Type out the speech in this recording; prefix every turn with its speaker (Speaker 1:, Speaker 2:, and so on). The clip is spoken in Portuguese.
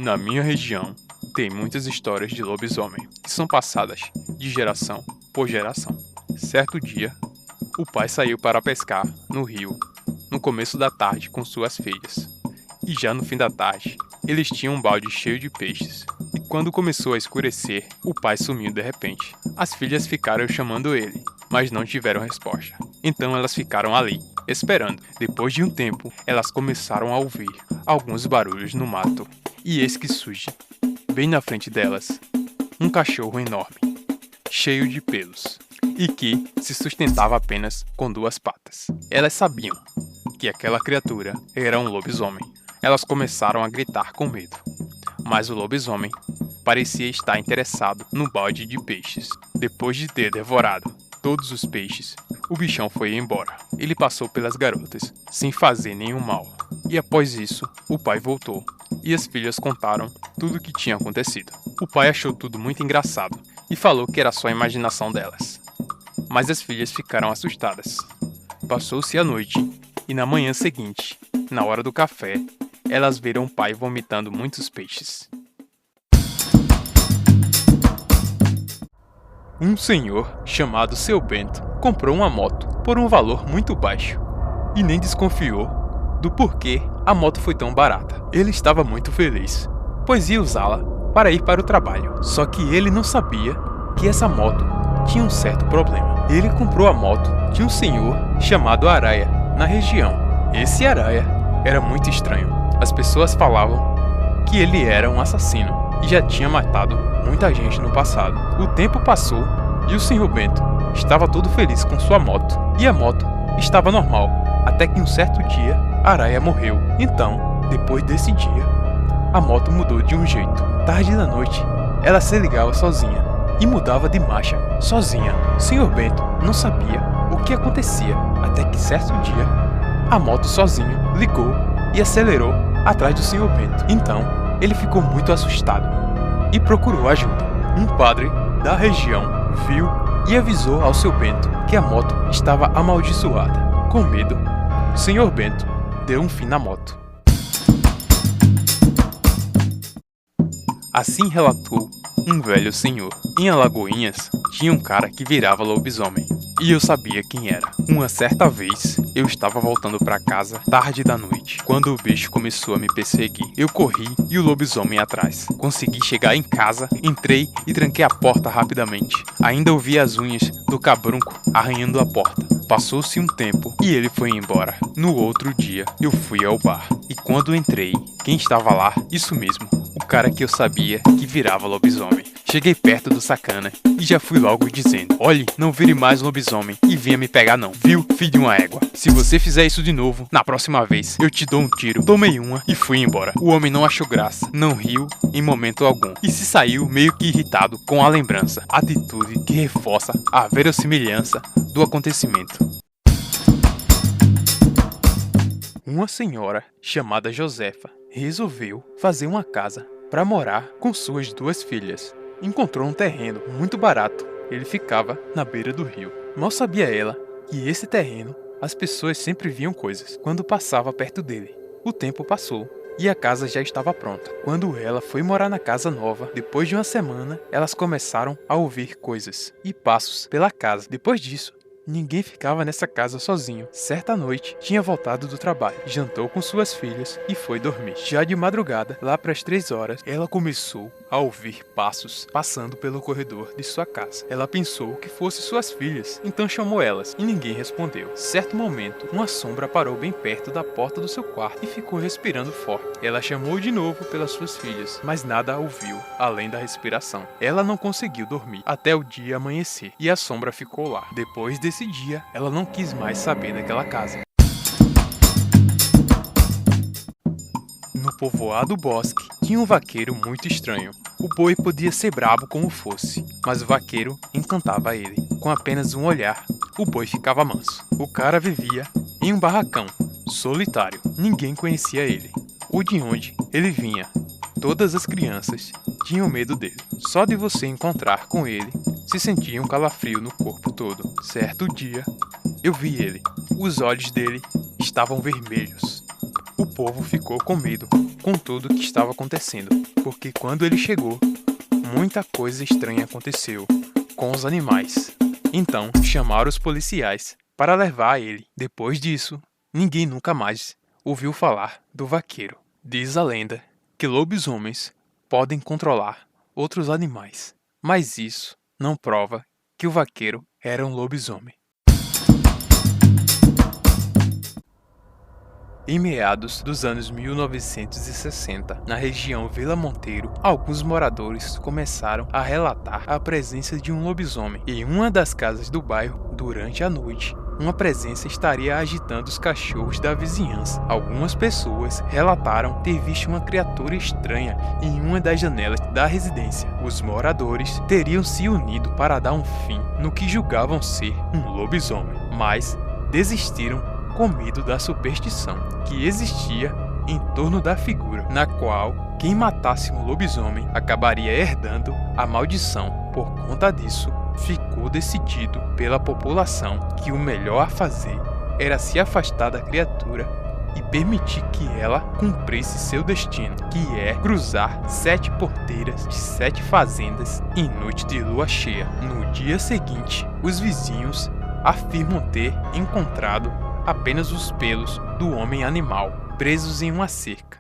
Speaker 1: Na minha região, tem muitas histórias de lobisomem que são passadas de geração por geração. Certo dia, o pai saiu para pescar no rio, no começo da tarde com suas filhas. E já no fim da tarde, eles tinham um balde cheio de peixes. E quando começou a escurecer, o pai sumiu de repente. As filhas ficaram chamando ele, mas não tiveram resposta. Então elas ficaram ali, esperando. Depois de um tempo, elas começaram a ouvir alguns barulhos no mato. E eis que surge, bem na frente delas, um cachorro enorme, cheio de pelos, e que se sustentava apenas com duas patas. Elas sabiam que aquela criatura era um lobisomem. Elas começaram a gritar com medo, mas o lobisomem parecia estar interessado no balde de peixes. Depois de ter devorado todos os peixes, o bichão foi embora. Ele passou pelas garotas sem fazer nenhum mal. E após isso, o pai voltou e as filhas contaram tudo o que tinha acontecido. O pai achou tudo muito engraçado e falou que era só a imaginação delas. Mas as filhas ficaram assustadas. Passou-se a noite e na manhã seguinte, na hora do café, elas viram o pai vomitando muitos peixes. Um senhor chamado Seu Bento comprou uma moto por um valor muito baixo e nem desconfiou do porquê a moto foi tão barata. Ele estava muito feliz, pois ia usá-la para ir para o trabalho. Só que ele não sabia que essa moto tinha um certo problema. Ele comprou a moto de um senhor chamado Araia, na região. Esse Araia era muito estranho. As pessoas falavam que ele era um assassino e já tinha matado muita gente no passado. O tempo passou e o senhor Bento estava todo feliz com sua moto. E a moto estava normal, até que um certo dia, Araia morreu. Então, depois desse dia, a moto mudou de um jeito. Tarde da noite, ela se ligava sozinha e mudava de marcha sozinha. O senhor Bento não sabia o que acontecia, até que certo dia, a moto sozinho ligou e acelerou atrás do senhor Bento. Então, ele ficou muito assustado e procurou ajuda. Um padre da região viu e avisou ao seu Bento que a moto estava amaldiçoada. Com medo, o senhor Bento deu um fim na moto. Assim relatou um velho senhor. Em Alagoinhas tinha um cara que virava lobisomem. E eu sabia quem era. Uma certa vez, eu estava voltando para casa tarde da noite, quando o bicho começou a me perseguir. Eu corri e o lobisomem atrás. Consegui chegar em casa, entrei e tranquei a porta rapidamente. Ainda ouvi as unhas do cabrunco arranhando a porta. Passou-se um tempo e ele foi embora. No outro dia, eu fui ao bar. E quando entrei, quem estava lá? Isso mesmo, o cara que eu sabia que virava lobisomem. Cheguei perto do sacana e já fui logo dizendo: olhe, não vire mais lobisomem e venha me pegar não, viu, filho de uma égua? Se você fizer isso de novo, na próxima vez, eu te dou um tiro. Tomei uma e fui embora. O homem não achou graça, não riu em momento algum e se saiu meio que irritado com a lembrança. Atitude que reforça a verossimilhança do acontecimento. Uma senhora chamada Josefa resolveu fazer uma casa para morar com suas duas filhas. Encontrou um terreno muito barato. Ele ficava na beira do rio. Mal sabia ela que esse terreno, as pessoas sempre viam coisas quando passava perto dele. O tempo passou e a casa já estava pronta. Quando ela foi morar na casa nova, depois de uma semana, elas começaram a ouvir coisas e passos pela casa. Depois disso, ninguém ficava nessa casa sozinho. Certa noite, tinha voltado do trabalho, jantou com suas filhas e foi dormir. Já de madrugada, lá para as 3 horas, ela começou a ouvir passos passando pelo corredor de sua casa. Ela pensou que fossem suas filhas, então chamou elas e ninguém respondeu. Certo momento, uma sombra parou bem perto da porta do seu quarto e ficou respirando forte. Ela chamou de novo pelas suas filhas, mas nada a ouviu, além da respiração. Ela não conseguiu dormir até o dia amanhecer e a sombra ficou lá. Depois desse dia, ela não quis mais saber daquela casa. No povoado Bosque, tinha um vaqueiro muito estranho. O boi podia ser brabo como fosse, mas o vaqueiro encantava ele. Com apenas um olhar, o boi ficava manso. O cara vivia em um barracão, solitário. Ninguém conhecia ele, ou de onde ele vinha. Todas as crianças tinham medo dele. Só de você encontrar com ele, se sentia um calafrio no corpo todo. Certo dia, eu vi ele. Os olhos dele estavam vermelhos. O povo ficou com medo com tudo o que estava acontecendo, porque quando ele chegou, muita coisa estranha aconteceu com os animais. Então chamaram os policiais para levar ele. Depois disso, ninguém nunca mais ouviu falar do vaqueiro. Diz a lenda que lobisomens podem controlar outros animais, mas isso não prova que o vaqueiro era um lobisomem. Em meados dos anos 1960, na região Vila Monteiro, alguns moradores começaram a relatar a presença de um lobisomem em uma das casas do bairro durante a noite. Uma presença estaria agitando os cachorros da vizinhança. Algumas pessoas relataram ter visto uma criatura estranha em uma das janelas da residência. Os moradores teriam se unido para dar um fim no que julgavam ser um lobisomem, mas desistiram com medo da superstição que existia em torno da figura, na qual quem matasse um lobisomem acabaria herdando a maldição. Por conta disso, ficou decidido pela população que o melhor a fazer era se afastar da criatura e permitir que ela cumprisse seu destino, que é cruzar 7 porteiras de 7 fazendas em noite de lua cheia. No dia seguinte, os vizinhos afirmam ter encontrado apenas os pelos do homem animal presos em uma cerca.